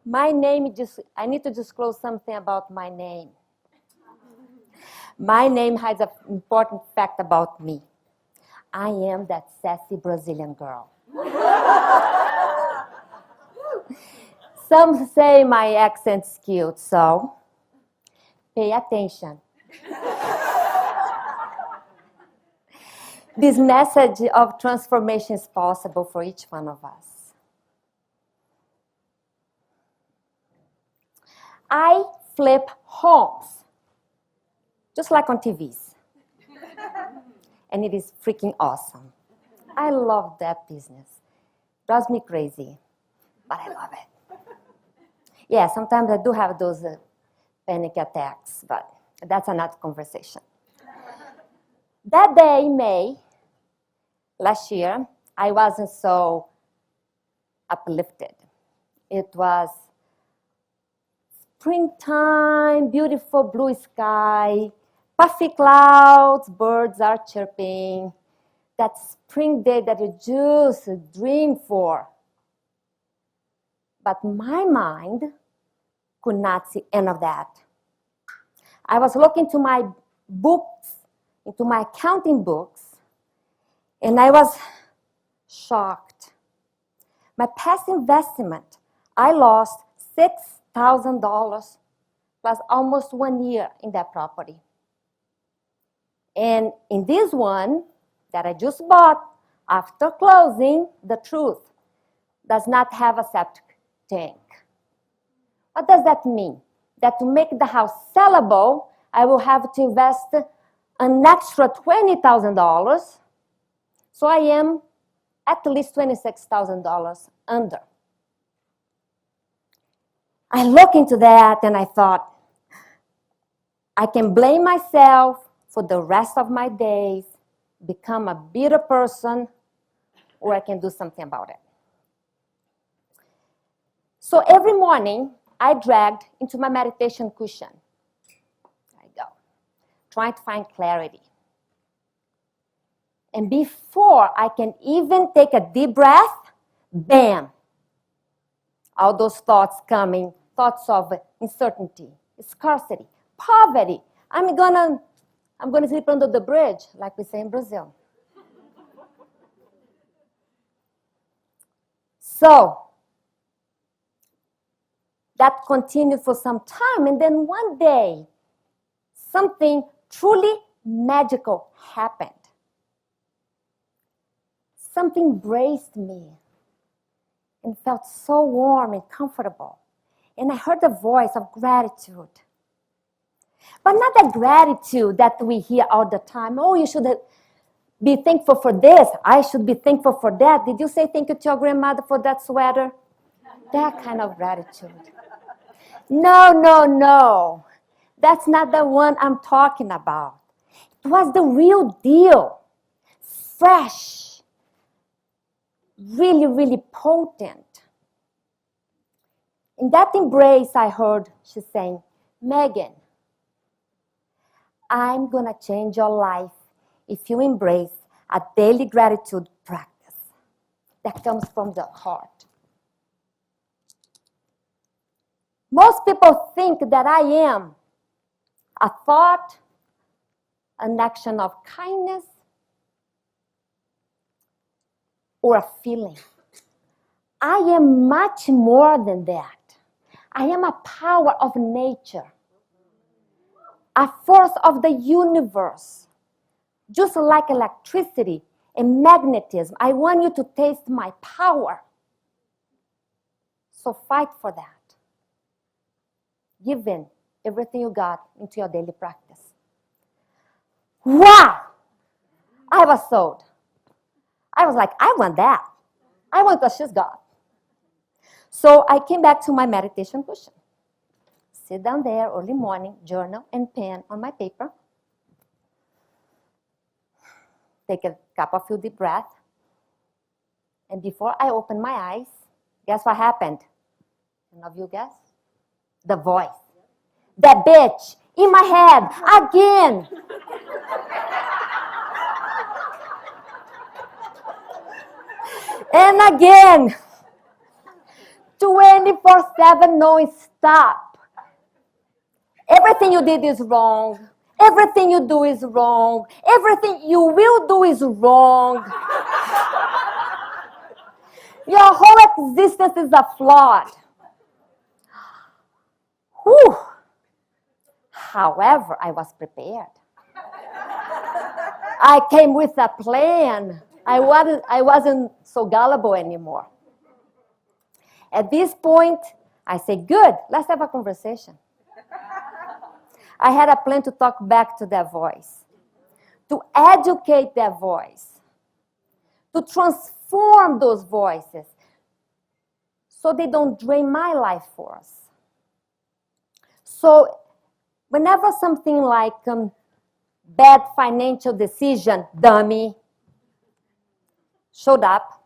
My name, I need to disclose something about my name. My name has an important fact about me. I am that sassy Brazilian girl. Some say my accent's cute, so pay attention. This message of transformation is possible for each one of us. I flip homes, just like on TVs. And it is freaking awesome. I love that business. Drives me crazy, but I love it. Yeah, sometimes I do have those panic attacks, but that's another conversation. That day, May, last year, I wasn't so uplifted. It was springtime, beautiful blue sky, puffy clouds, birds are chirping. That spring day that you just dream for. But my mind could not see any of that. I was looking to my books, into my accounting books, and I was shocked. My past investment, I lost $6,000 plus almost 1 year in that property. And in this one that I just bought, after closing, the truth does not have a septic tank. What does that mean? That to make the house sellable, I will have to invest an extra $20,000. So I am at least $26,000 under. I looked into that and I thought, I can blame myself for the rest of my days, become a bitter person, or I can do something about it. So every morning, I dragged into my meditation cushion. There I go. Trying to find clarity. And before I can even take a deep breath, bam! All those thoughts coming, thoughts of uncertainty, scarcity, poverty. I'm gonna sleep under the bridge, like we say in Brazil. So, that continued for some time, and then one day, something truly magical happened. Something embraced me and felt so warm and comfortable. And I heard a voice of gratitude. But not that gratitude that we hear all the time. Oh, you should be thankful for this. I should be thankful for that. Did you say thank you to your grandmother for that sweater? That kind of gratitude. No. That's not the one I'm talking about. It was the real deal. Fresh. Really, really potent. In that embrace, I heard she saying, Megan, I'm going to change your life if you embrace a daily gratitude practice that comes from the heart. Most people think that I am a thought, an action of kindness, or a feeling. I am much more than that. I am a power of nature, a force of the universe. Just like electricity and magnetism, I want you to taste my power. So fight for that. Give in everything you got into your daily practice. Wow! I was sold. I was like, I want that. I want what she's got. So I came back to my meditation cushion. Sit down there early morning, journal and pen on my paper. Take a couple of deep breaths. And before I open my eyes, guess what happened? None of you guess? The voice. That bitch in my head again. And again. 24/7, no stop. Everything you did is wrong. Everything you do is wrong. Everything you will do is wrong. Your whole existence is a flawed. Whew. However, I was prepared. I came with a plan. I wasn't so gullible anymore. At this point, I said, good, let's have a conversation. I had a plan to talk back to that voice, to educate that voice, to transform those voices so they don't drain my life force. So whenever something like bad financial decision, dummy, showed up,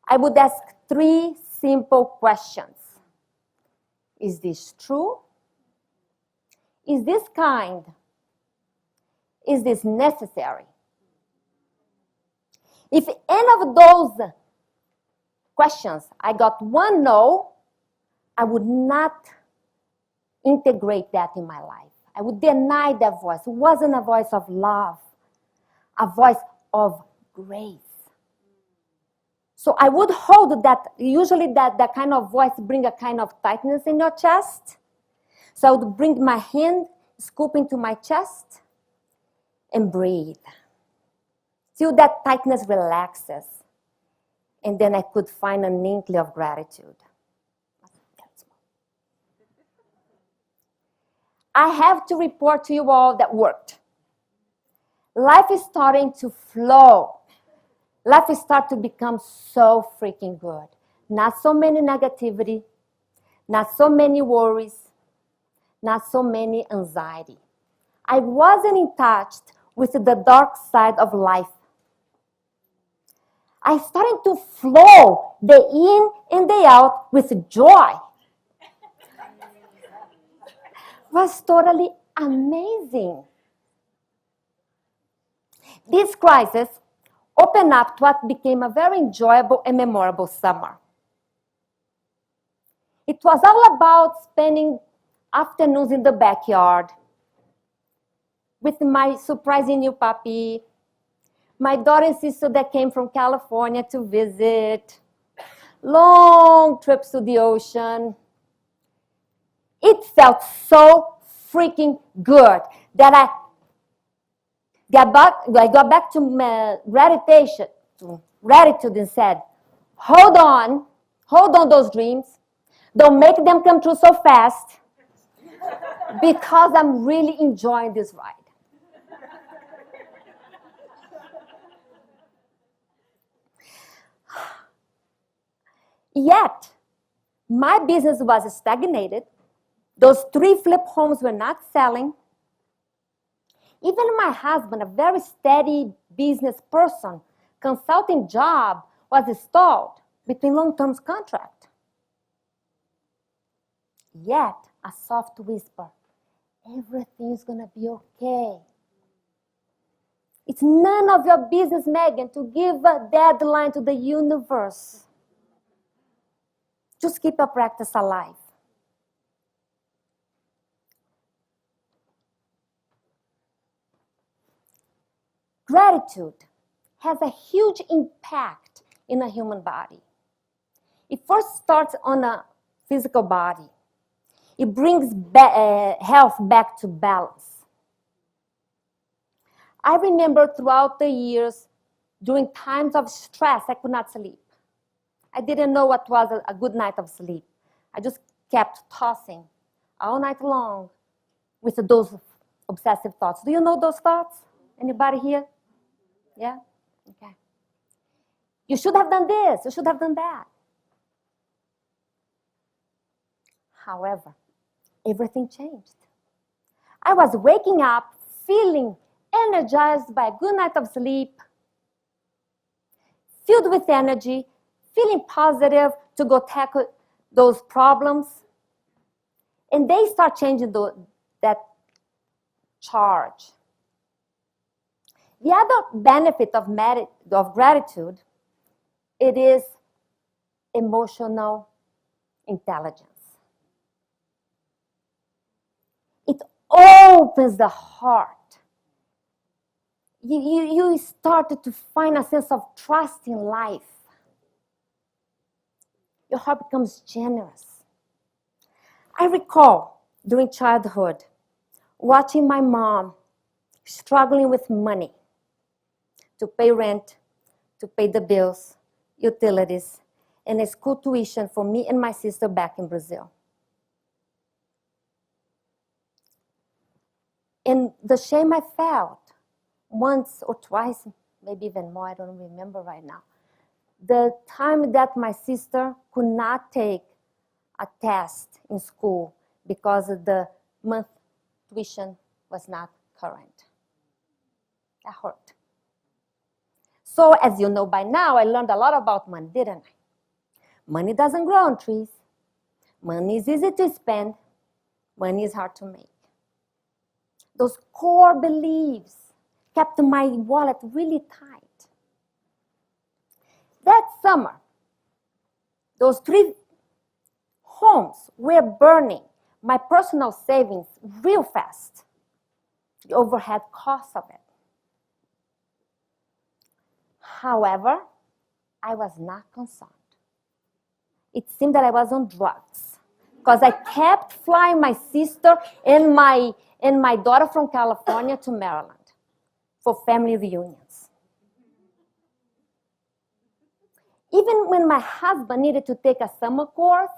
I would ask 3 simple questions. Is this true? Is this kind? Is this necessary? If any of those questions I got one no, I would not integrate that in my life. I would deny that voice. It wasn't a voice of love, a voice of grace. So I would hold that. Usually that kind of voice brings a kind of tightness in your chest. So I would bring my hand, scoop into my chest, and breathe. Till that tightness relaxes. And then I could find an inkling of gratitude. I have to report to you all that worked. Life is starting to flow. Life is starting to become so freaking good. Not so many negativity, not so many worries, not so many anxiety. I wasn't in touch with the dark side of life. I started to flow day in and day out with joy. It was totally amazing. This crisis opened up to what became a very enjoyable and memorable summer. It was all about spending afternoons in the backyard with my surprising new puppy, my daughter and sister that came from California to visit, long trips to the ocean. It felt so freaking good that I got back to my gratitude and said, hold on those dreams. Don't make them come true so fast because I'm really enjoying this ride. Yet, my business was stagnated. Those 3 flip homes were not selling. Even my husband, a very steady business person, consulting job was stalled between long-term contract. Yet, a soft whisper, everything's gonna be okay. It's none of your business, Megan, to give a deadline to the universe. Just keep your practice alive. Gratitude has a huge impact in a human body. It first starts on a physical body. It brings health back to balance. I remember throughout the years, during times of stress, I could not sleep. I didn't know what was a good night of sleep. I just kept tossing all night long with those obsessive thoughts. Do you know those thoughts? Anybody here? Yeah? Okay. You should have done this. You should have done that. However, everything changed. I was waking up, feeling energized by a good night of sleep, filled with energy, feeling positive to go tackle those problems. And they start changing that charge. The other benefit of gratitude, it is emotional intelligence. It opens the heart. You started to find a sense of trust in life. Your heart becomes generous. I recall during childhood watching my mom struggling with money to pay rent, to pay the bills, utilities, and a school tuition for me and my sister back in Brazil. And the shame I felt once or twice, maybe even more, I don't remember right now. The time that my sister could not take a test in school because the month tuition was not current. That hurt. So as you know by now, I learned a lot about money, didn't I? Money doesn't grow on trees. Money is easy to spend. Money is hard to make. Those core beliefs kept my wallet really tight. That summer, those 3 homes were burning my personal savings real fast. The overhead cost of it. However, I was not concerned. It seemed that I was on drugs because I kept flying my sister and my daughter from California to Maryland for family reunions. Even when my husband needed to take a summer course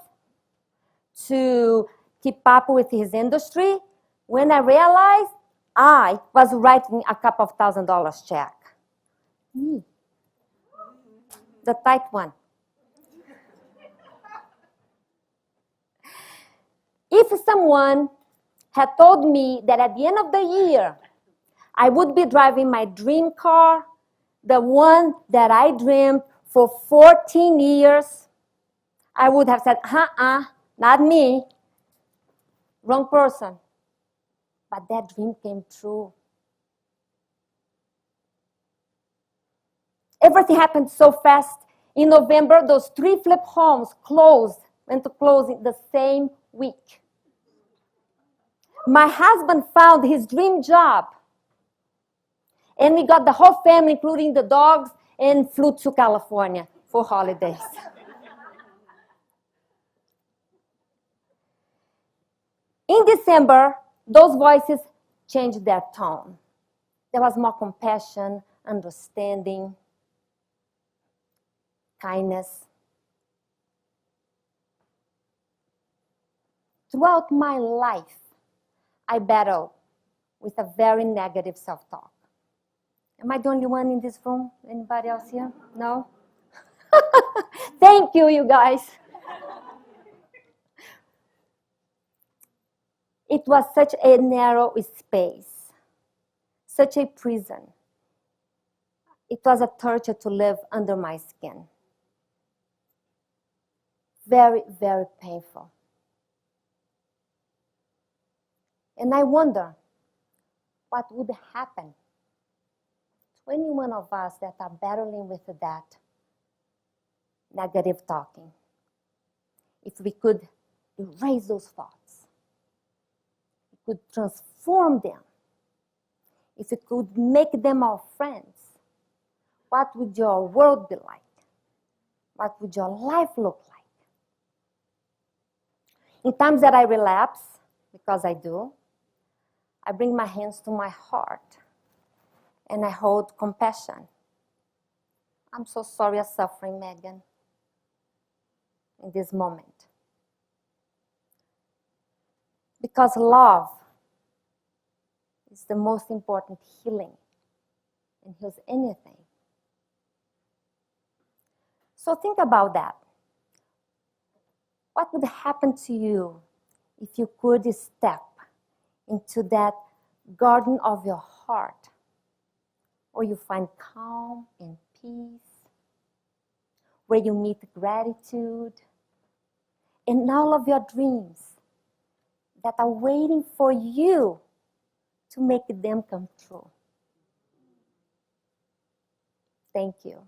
to keep up with his industry, when I realized I was writing a couple of $1,000 check. Me. The tight one. If someone had told me that at the end of the year, I would be driving my dream car, the one that I dreamed for 14 years, I would have said, not me. Wrong person. But that dream came true. Everything happened so fast. In November, those 3 flip homes went to close in the same week. My husband found his dream job. And we got the whole family, including the dogs, and flew to California for holidays. In December, those voices changed their tone. There was more compassion, understanding, kindness. Throughout my life, I battled with a very negative self-talk. Am I the only one in this room? Anybody else here? No? Thank you, you guys. It was such a narrow space, such a prison. It was a torture to live under my skin. Very, very painful. And I wonder what would happen to any one of us that are battling with that negative talking if we could erase those thoughts, we could transform them, if we could make them our friends. What would your world be like? What would your life look like? In times that I relapse, because I do, I bring my hands to my heart and I hold compassion. I'm so sorry you're suffering, Megan, in this moment. Because love is the most important healing and heals anything. So think about that. What would happen to you if you could step into that garden of your heart where you find calm and peace, where you meet gratitude and all of your dreams that are waiting for you to make them come true? Thank you.